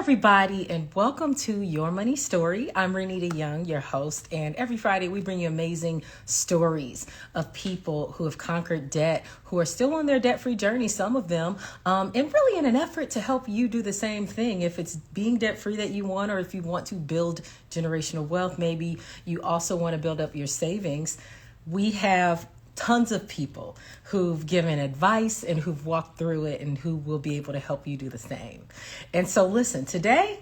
everybody, and welcome to Your Money Story. I'm Renita Young, your host, and every Friday we bring you amazing stories of people who have conquered debt, who are still on their debt-free journey, some of them, and really in an effort to help you do the same thing. If it's being debt-free that you want, or if you want to build generational wealth, maybe you also want to build up your savings. We have tons of people who've given advice and who've walked through it and who will be able to help you do the same. And so listen, today,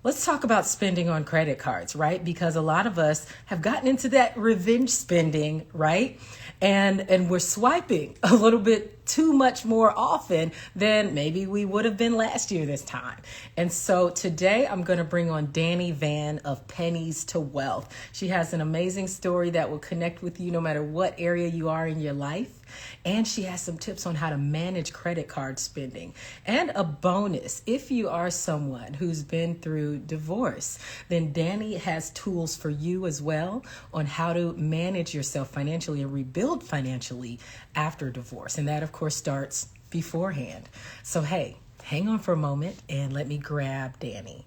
let's talk about spending on credit cards, right? Because a lot of us have gotten into that revenge spending, right? And we're swiping a little bit too much more often than maybe we would have been last year this time. And so today I'm going to bring on Dannie Vann of Pennies to Wealth. She has an amazing story that will connect with you no matter what area you are in your life. And she has some tips on how to manage credit card spending. And a bonus, if you are someone who's been through divorce, then Dannie has tools for you as well on how to manage yourself financially and rebuild financially after divorce. And that, of course, starts beforehand. So, hey, hang on for a moment and let me grab Dannie.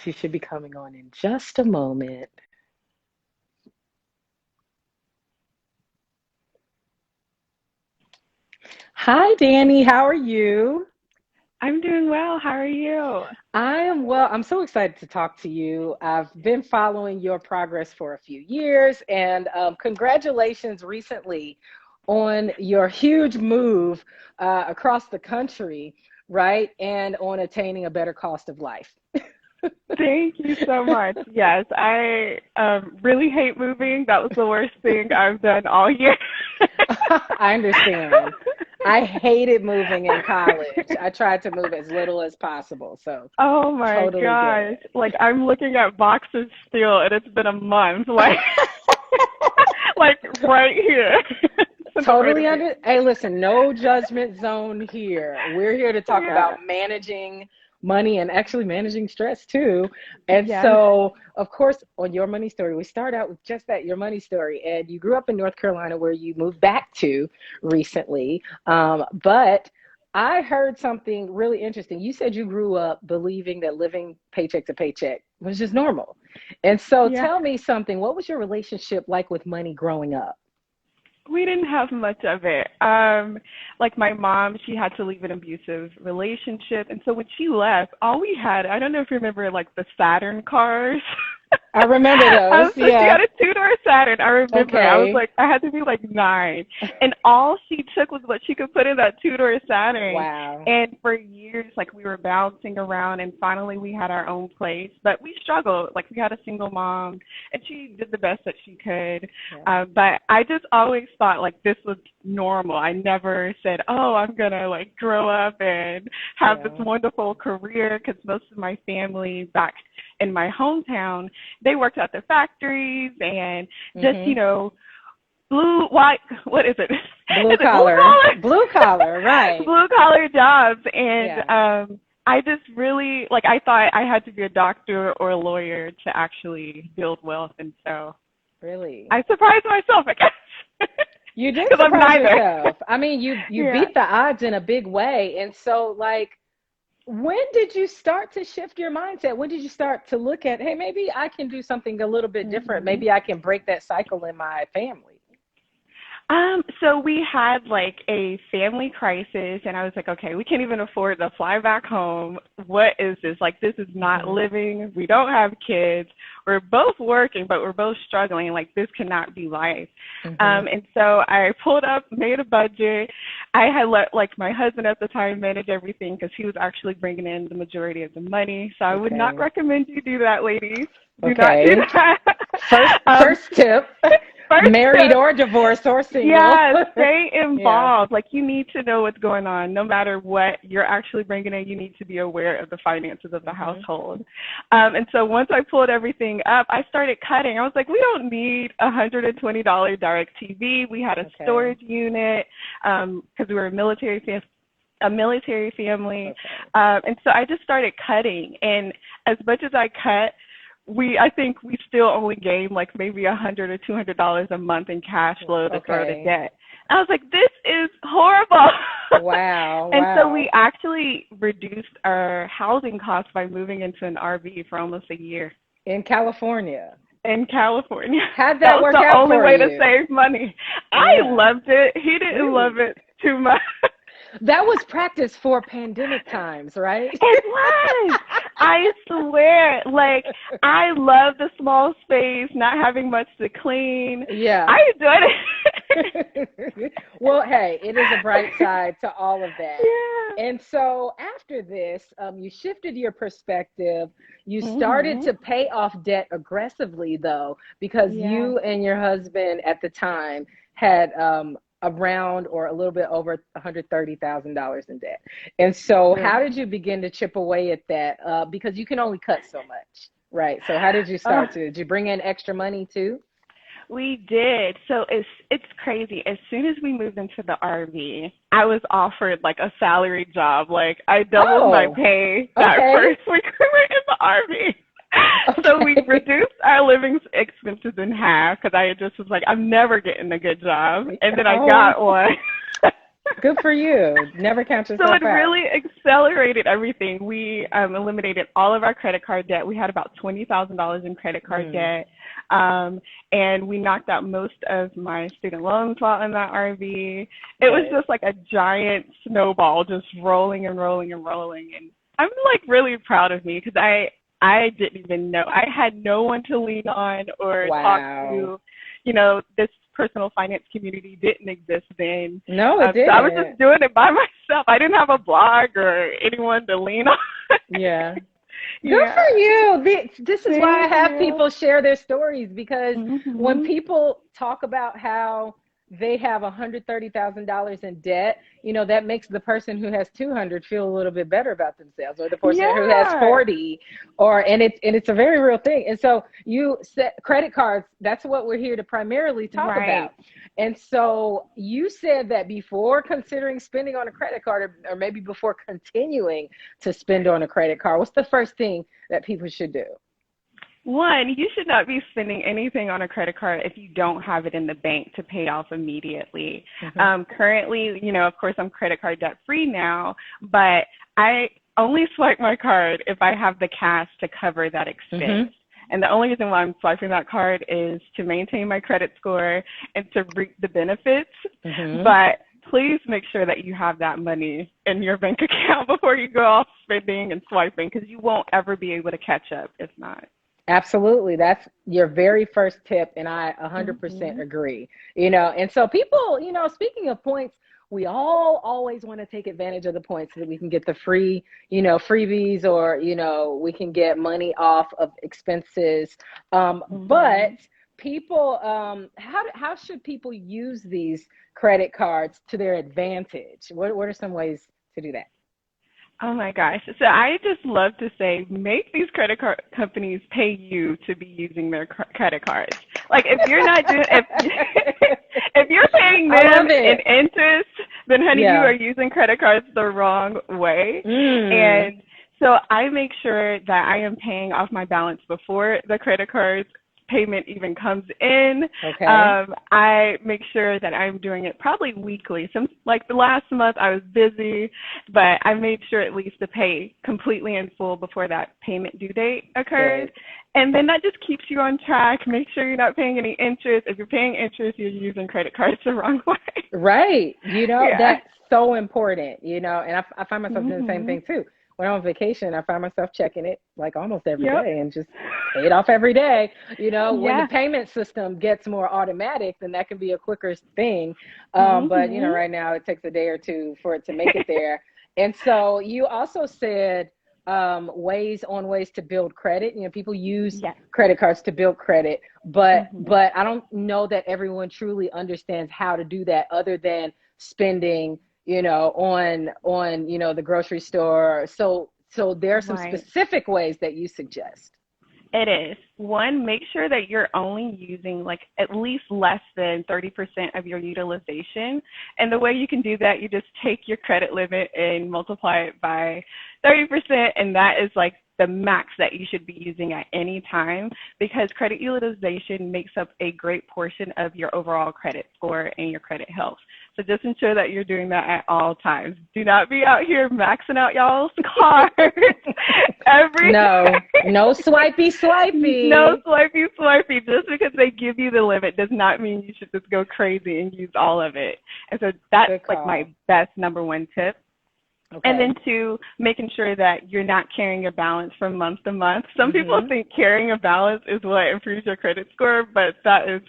She should be coming on in just a moment. Hi, Dannie. How are you? I'm doing well. How are you? I am well. I'm so excited to talk to you. I've been following your progress for a few years, and congratulations recently on your huge move across the country, right? And on attaining a better cost of life. Thank you so much. Yes, I really hate moving. That was the worst thing I've done all year. I understand. I hated moving in college. I tried to move as little as possible, so Oh my totally get gosh. it. Like I'm looking at boxes still and it's been a month. Like like right here. In the right of Totally me. under. Hey, listen, no judgment zone here. We're here to talk Yeah. about managing money and actually managing stress too. And Yes. so, of course, on Your Money Story, we start out with just that, Your Money Story. And you grew up in North Carolina, where you moved back to recently. But I heard something really interesting. You said you grew up believing that living paycheck to paycheck was just normal. And so, Yeah. tell me something. What was your relationship like with money growing up? We didn't have much of it. Like my mom, she had to leave an abusive relationship, and so when she left, all we had, I don't know if you remember, like the Saturn cars. I remember those. So she had Yeah. a two-door Saturn. I remember. I was Okay. like, I had to be like 9, and all she took was what she could put in that two-door Saturn. Wow. And for years, like we were bouncing around, and finally we had our own place. But we struggled. Like we had a single mom, and she did the best that she could. Yeah. But I just always thought like this was normal. I never said, oh, I'm gonna like grow up and have this Yeah. wonderful career, because most of my family back in my hometown, they worked at the factories and just, Mhm. blue, white, what is it? Blue Is it blue collar. collar? Blue collar, right. Blue collar jobs. And Yeah. I just really, like, I thought I had to be a doctor or a lawyer to actually build wealth. And so Really. I surprised myself, I guess, You did because I'm surprise neither. yourself. I mean, you Yeah. beat the odds in a big way. And so like when did you start to shift your mindset? When did you start to look at, hey, maybe I can do something a little bit different. hmm Maybe I can break that cycle in my family. So we had like a family crisis, and I was like, okay, we can't even afford to fly back home. What is this? Like, this is not Mhm. living. We don't have kids. We're both working, but we're both struggling. Like, this cannot be life. Mhm. And so I pulled up, made a budget. I had let like my husband at the time manage everything because he was actually bringing in the majority of the money. So I would not Okay. recommend you do that, ladies. Do not do Okay. that. First um, first tip, first married tip. or divorced or single. Yeah, stay Yeah. involved. Like you need to know what's going on. No matter what you're actually bringing in, you need to be aware of the finances of the Mhm. household. And so once I pulled everything up, I started cutting. I was like, we don't need $120 direct TV. We had a Okay. storage unit because we were a military a military family. Okay. And so I just started cutting. And as much as I cut, I think we still only gained like maybe $100 or $200 a month in cash flow to throw to Okay. debt. I was like, this is horrible. Wow. And so Wow. we actually reduced our housing costs by moving into an RV for almost a year In California. in California. How'd That that was work the out only for way to you? save money. I Yeah. loved it. He didn't love Really? it too much. That was practice for pandemic times, right? It was. I swear. Like, I love the small space, not having much to clean. Yeah. I enjoyed it. Well, hey, it is a bright side to all of that. Yeah. And so after this, you shifted your perspective. You started Mhm. to pay off debt aggressively, though, because Yeah. you and your husband at the time had around or a little bit over $130,000 in debt. And so, how True. did you begin to chip away at that? Because you can only cut so much, right? So, how did you Uh, start to? Did you bring in extra money too? we did. So it's crazy. As soon as we moved into the RV, I was offered like a salary job. Like I doubled my Oh, pay that okay. first week we were in the RV. So we Okay. reduced our living expenses in half because I just was like, I'm never getting a good job, and then I Oh, got one. good for you. Never count So yourself it out. really accelerated everything. We eliminated all of our credit card debt. We had about $20,000 in credit card Mm, debt, and we knocked out most of my student loans while in that RV. It was good. just like a giant snowball, just rolling and rolling and rolling. And I'm like really proud of me because I didn't even know. I had no one to lean on or talk Wow. to. This personal finance community didn't exist then. No, it So I was just didn't. doing it by myself. I didn't have a blog or anyone to lean on. Yeah. Good Yeah. for you. This is why I Thank have you. people share their stories because when Mhm. people talk about how they have $130,000 in debt, that makes the person who has 200 feel a little bit better about themselves, or the person who has Yeah. 40, and it's a very real thing. And so you said credit cards, that's what we're here to primarily talk Right. about. And so you said that before considering spending on a credit card, or maybe before continuing to spend on a credit card, what's the first thing that people should do? One, you should not be spending anything on a credit card if you don't have it in the bank to pay off immediately. Hmm. Currently, of course, I'm credit card debt free now, but I only swipe my card if I have the cash to cover that expense. Hmm. And the only reason why I'm swiping that card is to maintain my credit score and to reap the benefits. Hmm. But please make sure that you have that money in your bank account before you go off spending and swiping because you won't ever be able to catch up if not. Absolutely. That's your very first tip. And I 100% Mhm. agree. And so people, speaking of points, we all always want to take advantage of the points so that we can get the free, freebies, or, we can get money off of expenses. But Mhm. people, how should people use these credit cards to their advantage? What are some ways to do that? Oh my gosh. So I just love to say, make these credit card companies pay you to be using their credit cards. Like if you're not doing, if if you're paying I them love in it. interest, then honey, you Yeah. are using credit cards the wrong way. Mm, And so I make sure that I am paying off my balance before the credit cards payment even comes in. okay. I make sure that I'm doing it probably weekly. Like the last month I was busy, but I made sure at least to pay completely in full before that payment due date occurred. Good. And then that just keeps you on track. Make sure you're not paying any interest. If you're paying interest, you're using credit cards the wrong way. Right. Yeah. That's so important, and I find myself doing the same Mhm. thing too. When I'm on vacation, I find myself checking it like almost every Yep. day and just pay it off every day. When the Yeah. payment system gets more automatic, then that can be a quicker thing. But, Mhm. right now it takes a day or two for it to make it there. And so you also said ways to build credit. People use Yes. credit cards to build credit, but Mhm. but I don't know that everyone truly understands how to do that other than spending, on the grocery store. So there are some Right. specific ways that you suggest. It is. One, make sure that you're only using like at least less than 30% of your utilization. And the way you can do that, you just take your credit limit and multiply it by 30%. And that is like the max that you should be using at any time, because credit utilization makes up a great portion of your overall credit score and your credit health. So just ensure that you're doing that at all times. Do not be out here maxing out y'all's cards No swipey. No swipey. Just because they give you the limit does not mean you should just go crazy and use all of it. And so that's like my best number one tip. Okay. And then two, making sure that you're not carrying a balance from month to month. Some people think carrying a balance is what improves your credit score, but that is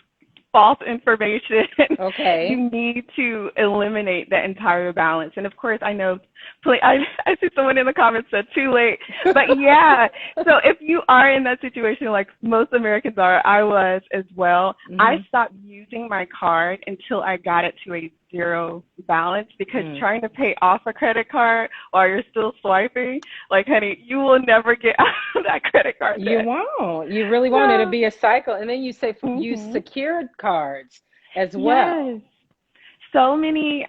false information. Okay. You need to eliminate the entire balance. And of course, I know, I see someone in the comments said too late, but yeah. So if you are in that situation, like most Americans are, I was as well, I stopped using my card until I got it to a zero balance, because trying to pay off a credit card while you're still swiping, like, honey, you will never get out of that credit card debt. You won't. You really won't. It'll be a cycle. And then you say use secured cards as well. Yes. So many,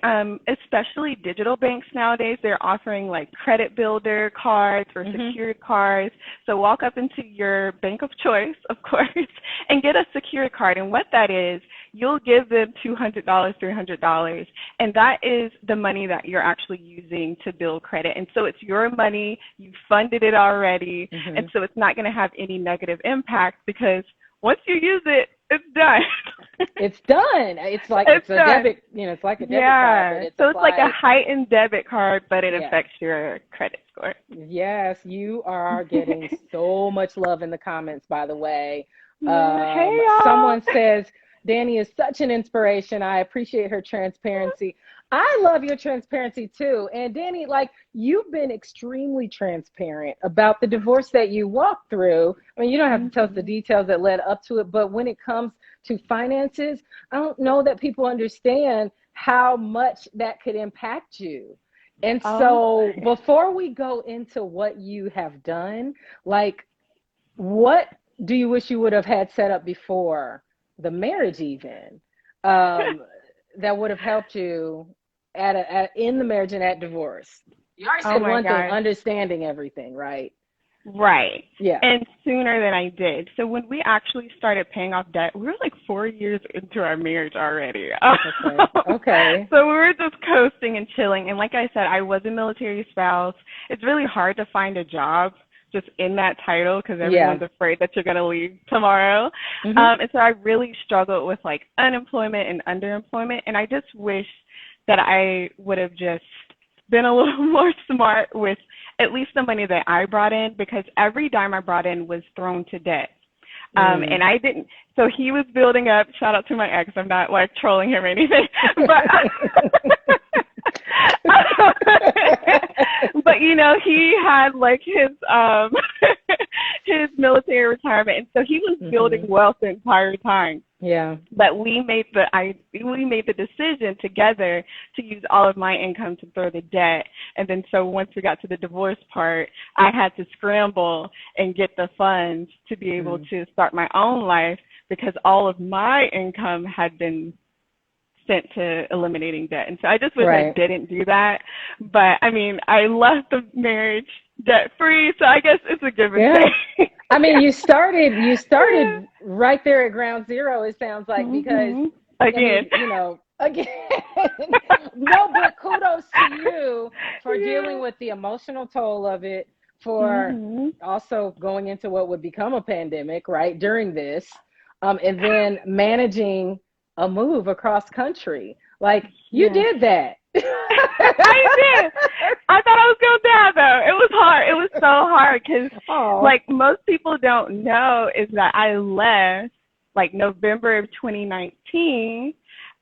especially digital banks nowadays, they're offering like credit builder cards or secured cards. So walk up into your bank of choice, of course, and get a secured card. And what that is, you'll give them $200, $300, and that is the money that you're actually using to build credit. And so it's your money, you funded it already, and so it's not going to have any negative impact, because once you use it, it's done. It's done. It's like it's a debit, it's like a debit card. So it's like a heightened debit card, but it affects your credit score. Yes, you are getting so much love in the comments, by the way. Hey, y'all. Someone says, Dannie is such an inspiration. I appreciate her transparency. I love your transparency too. And Dannie, like, you've been extremely transparent about the divorce that you walked through. I mean, you don't have to tell us the details that led up to it, but when it comes to finances, I don't know that people understand how much that could impact you. And so before we go into what you have done, like, what do you wish you would have had set up before the marriage even, that would have helped you in the marriage and at divorce? You already said one thing, understanding everything, right? Right. Yeah. And sooner than I did. So when we actually started paying off debt, we were like 4 years into our marriage already. Okay. So we were just coasting and chilling. And like I said, I was a military spouse. It's really hard to find a job just in that title, because everyone's afraid that you're going to leave tomorrow. And so I really struggled with like unemployment and underemployment. And I just wish that I would have just been a little more smart with at least the money that I brought in, because every dime I brought in was thrown to debt. And I didn't, so he was building up, shout out to my ex, I'm not like trolling him or anything, but he had like his his military retirement, and so he was building wealth the entire time. Yeah. But we made the decision together to use all of my income to throw the debt. And then so once we got to the divorce part, I had to scramble and get the funds to be able to start my own life, because all of my income had been sent to eliminating debt. And so I just wish I didn't do that. But I mean, I left the marriage debt free, so I guess it's a give and take. I mean, you started right there at ground zero, it sounds like, because again. No, but kudos to you for dealing with the emotional toll of it, for also going into what would become a pandemic, right, during this, and then managing a move across country. Like, you did that. I did. I thought I was going to die, though. It was hard. It was so hard, because, like, most people don't know is that I left, like, November of 2019.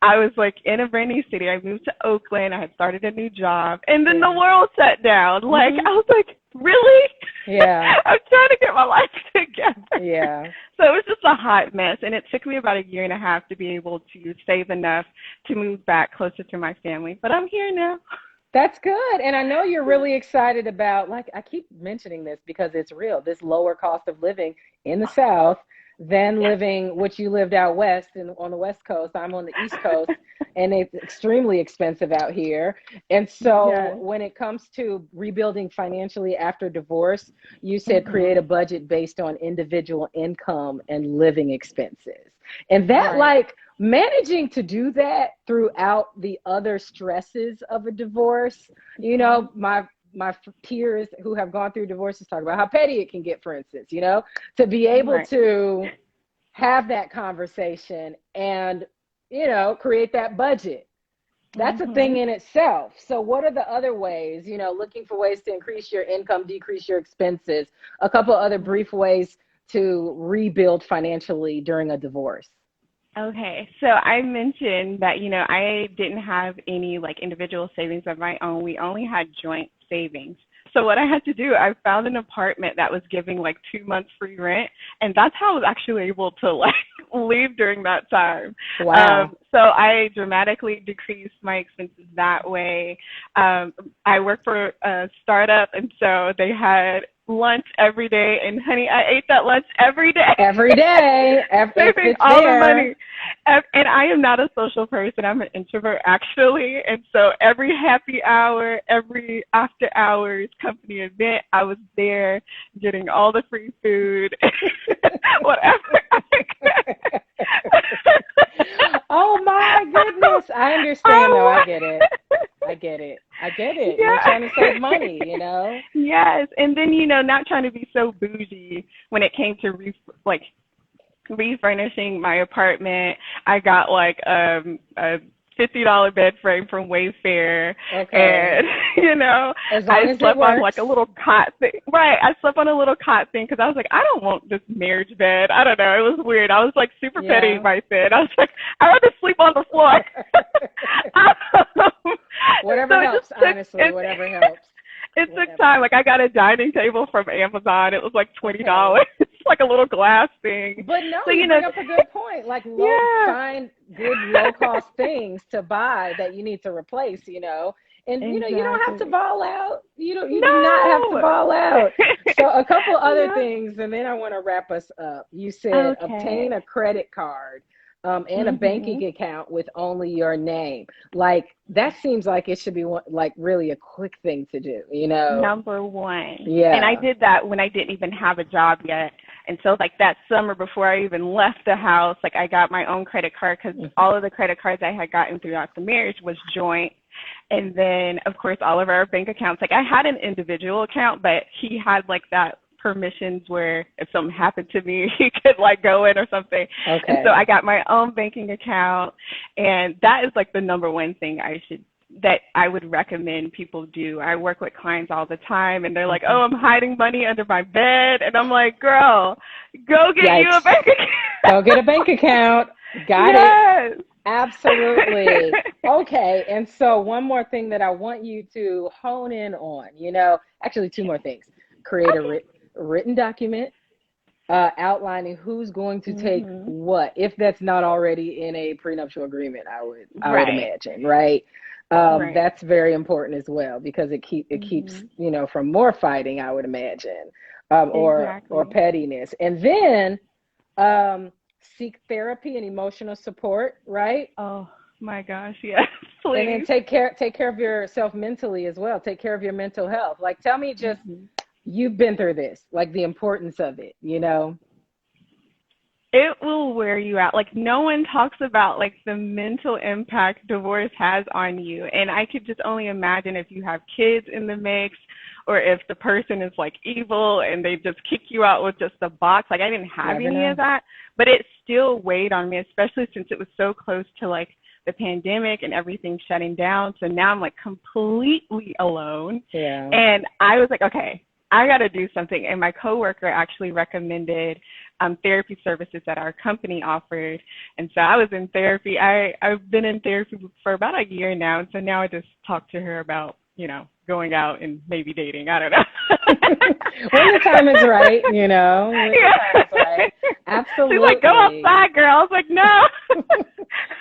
I was, like, in a brand new city. I moved to Oakland. I had started a new job. And then the world shut down. Like, I was like, really? Yeah. I'm trying to get my life together. Yeah. So it was just a hot mess. And it took me about a year and a half to be able to save enough to move back closer to my family. But I'm here now. That's good. And I know you're really excited about, like, I keep mentioning this because it's real, this lower cost of living in the South than Yeah. living what you lived out west and on the West Coast. I'm on the East Coast and it's extremely expensive out here. And so Yes. when it comes to rebuilding financially after divorce, you said create Mhm. a budget based on individual income and living expenses. And that, Right. like, managing to do that throughout the other stresses of a divorce, Mhm. my peers who have gone through divorces talk about how petty it can get, for instance, to be able Right. to have that conversation and create that budget. That's a thing Mhm. in itself. So what are the other ways, looking for ways to increase your income, decrease your expenses, a couple other Mhm. brief ways to rebuild financially during a divorce? Okay, so I mentioned that, I didn't have any like individual savings of my own. We only had joint savings. So what I had to do, I found an apartment that was giving like 2 months free rent, and that's how I was actually able to like leave during that time. Wow. So I dramatically decreased my expenses that way. I worked for a startup, and so they had lunch every day, and honey, I ate that lunch every day. Every day, if Saving it's all the there. money. And I am not a social person. I'm an introvert, actually. And so every happy hour, every after hours company event, I was there getting all the free food, whatever I could. Oh my goodness. I understand though. I I get it. I get it. I get it. You're yeah. trying to save money. Yes. And then, not trying to be so bougie when it came to like refurnishing my apartment. I got like a $50 bed frame from Wayfair, Okay. and As long I as it slept on like works. a little cot thing. Right, I slept on a little cot thing because I was like, I don't want this marriage bed. I don't know. It was weird. I was like super petty Yeah. right then. I was like, I'd rather sleep on the floor. So Whatever it just helps, took honestly. it. Whatever helps. It took Whatever. time. Like I got a dining table from Amazon. It was like Okay. $20. It's like a little glass thing. But no, So you bring up a good point. Like yeah, find good low cost things to buy that you need to replace. And you don't have to exactly. ball out. You do not have to No. ball out. So a couple other Yeah. things, and then I want to wrap us up. You said obtain Okay. a credit card. And a banking Mhm. account with only your name. Like that seems like it should be like really a quick thing to do. Number one. And I Yeah. did that when I didn't even have a job yet. And so, like that summer before I even left the house, like I got my own credit card because Mhm. all of the credit cards I had gotten throughout the marriage was joint. And then, of course, all of our bank accounts. Like I had an individual account, but he had like that permissions where if something happened to me, he could like go in or something. And so I Okay. got my own banking account, and that is like the number one thing that I would recommend people do. I work with clients all the time, and they're like, Mhm. "Oh, I'm hiding money under my bed," and I'm like, "Girl, go get you a Yikes. bank account." Go get a bank account. Got it. Yes. Absolutely. Okay. And so, one more thing that I want you to hone in on, actually, two more things. Create a Okay. written document outlining who's going to take Mhm. what, if that's not already in a prenuptial agreement, I would Right. imagine, right? Right. That's very important as well because it keeps Mhm. from more fighting, I would imagine, or Exactly. pettiness. And then um, seek therapy and emotional support, right? Oh my gosh, yes, And then please. take care of yourself mentally as well. Take care of your mental health. Like, tell me, just Mhm. you've been through this, like the importance of it. It will wear you out. Like no one talks about like the mental impact divorce has on you. And I could just only imagine if you have kids in the mix or if the person is like evil and they just kick you out with just a box. Like I didn't have Never any of know. that, but it still weighed on me, especially since it was so close to like the pandemic and everything shutting down. So now I'm like completely alone. Yeah. And I was like, okay, I got to do something. And my coworker actually recommended therapy services that our company offered. And so I was in therapy. I've been in therapy for about a year now. And so now I just talk to her about, going out and maybe dating. I don't know. When the time is right. When the time is Yeah. right. She's like, go Absolutely. outside, girl. I was like, no.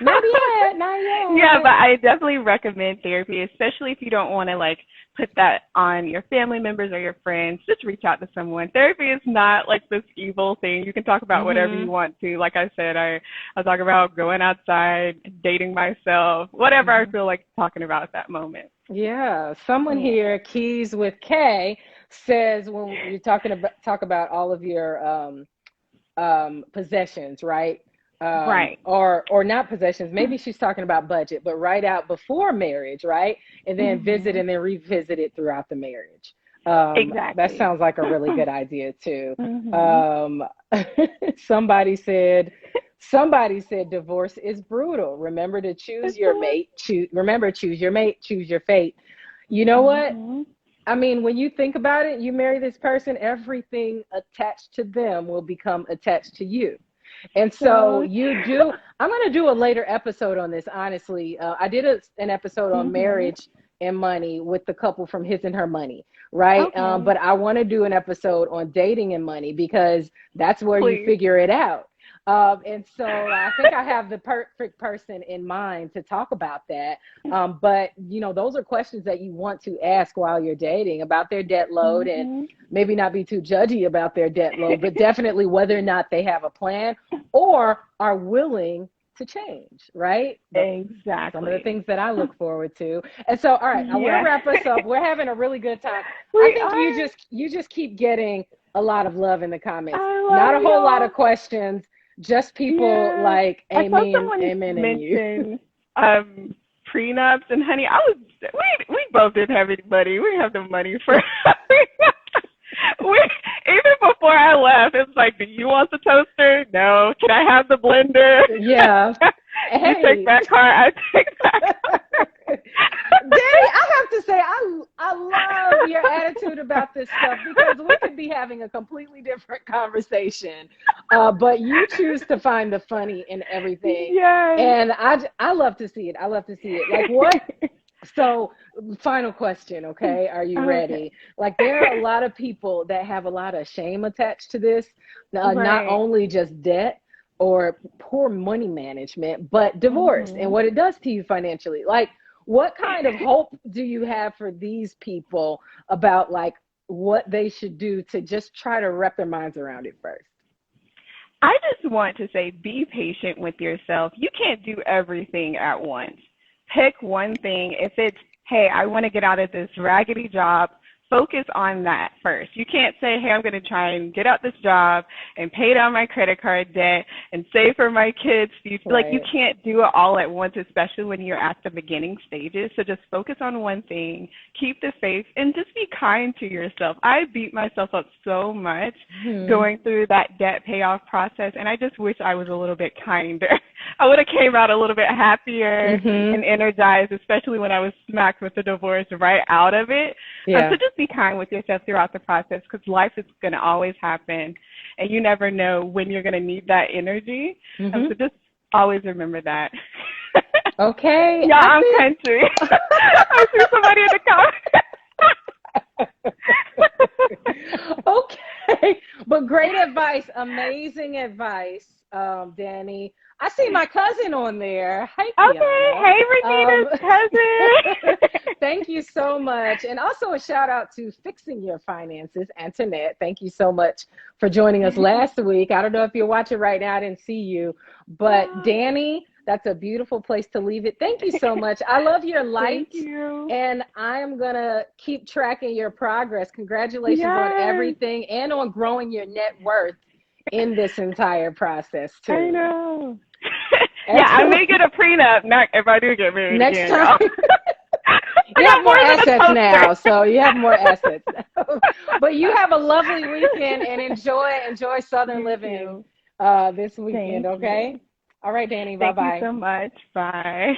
Not yet, not Yeah, but yet. I definitely recommend therapy, especially if you don't want to like put that on your family members or your friends. Just reach out to someone. Therapy is not like this evil thing. You can talk about whatever you Mhm. want to. Like I said, I talk about going outside, dating myself, whatever I Mhm. feel like talking about at that moment. Yeah, someone Yeah. here, Keys with K, says when you're talk about all of your possessions, right? Right. Or not possessions. Maybe she's talking about budget, but write out before marriage, right? And then visit Mhm. and then revisit it throughout the marriage. That Exactly. sounds like a really good idea too. Mhm. Um, somebody said, somebody said divorce is brutal. Remember to choose It's your so. mate. Choose your mate. Choose your fate. You know what? Mhm. I mean, when you think about it, you marry this person, everything attached to them will become attached to you. And so So. you do, I'm going to do a later episode on this, honestly. I did an episode on Mhm. marriage and money with the couple from His and Her Money, right? Okay. But I want to do an episode on dating and money because that's where you Please. figure it out. And so I think I have the perfect person in mind to talk about that. But, you know, those are questions that you want to ask while you're dating about their debt load and Mhm. maybe not be too judgy about their debt load, but definitely whether or not they have a plan or are willing to change, right? Some of the Exactly. things that I look forward to. And so, all right, I want to Yeah. wrap us up. We're having a really good time. I We think are. you just keep getting a lot of love in the comments. I Not love a whole lot y'all. of questions, just people Yeah. like I saw amen, someone amen in you. mention prenups, and honey, I was we both didn't have any money. We didn't have the money for we even before I left, it's like, do you want the toaster? No. Can I have the blender? Yeah. You take Hey, that car, I take that car. Danny, I have to say, I love your attitude about this stuff because we could be having a completely different conversation, but you choose to find the funny in everything, Yes. and I love to see it. I love to see it. Like what? So, final question, okay? Are you Okay. ready? Like, there are a lot of people that have a lot of shame attached to this, not Right. only just debt or poor money management, but divorce and Mhm. what it does to you financially. Like, what kind of hope do you have for these people about like what they should do to just try to wrap their minds around it first? I just want to say be patient with yourself. You can't do everything at once. Pick one thing. If it's, hey, I want to get out of this raggedy job, focus on that first. You can't say, hey, I'm going to try and get out this job and pay down my credit card debt and save for my kids' future. Like, you Right. can't do it all at once, especially when you're at the beginning stages. So just focus on one thing, keep the faith, and just be kind to yourself. I beat myself up so much Hmm. going through that debt payoff process, and I just wish I was a little bit kinder. I would have came out a little bit happier Hmm. and energized, especially when I was smacked with the divorce right out of it. So Yeah. just be kind with yourself throughout the process because life is going to always happen, and you never know when you're going to need that energy. So Hmm. just always remember that. Okay. Yeah, I I'm think country. I see somebody in the okay. But great advice, amazing advice, Danny. I see my cousin on there. Hi, comments. Okay, Kiana. hey, Um, Renita's cousin. thank you so much. And also a shout out to Fixing Your Finances, Antoinette. Thank you so much for joining us last week. I don't know if you're watching right now, I didn't see you. But Oh, Danny, that's a beautiful place to leave it. Thank you so much. I love your thank lights. you. And I am going to keep tracking your progress. Congratulations on Yes, everything and on growing your net worth in this entire process, I too. know. Yeah, I may Excellent. get a prenup if I do get married Next again, time, y'all. I you have got more more than a assets now. toaster. So you have more assets now. But you have a lovely weekend and enjoy Southern You living too. this weekend, Thank you. okay? All right, Danny. Bye Thank you bye. so much. Bye.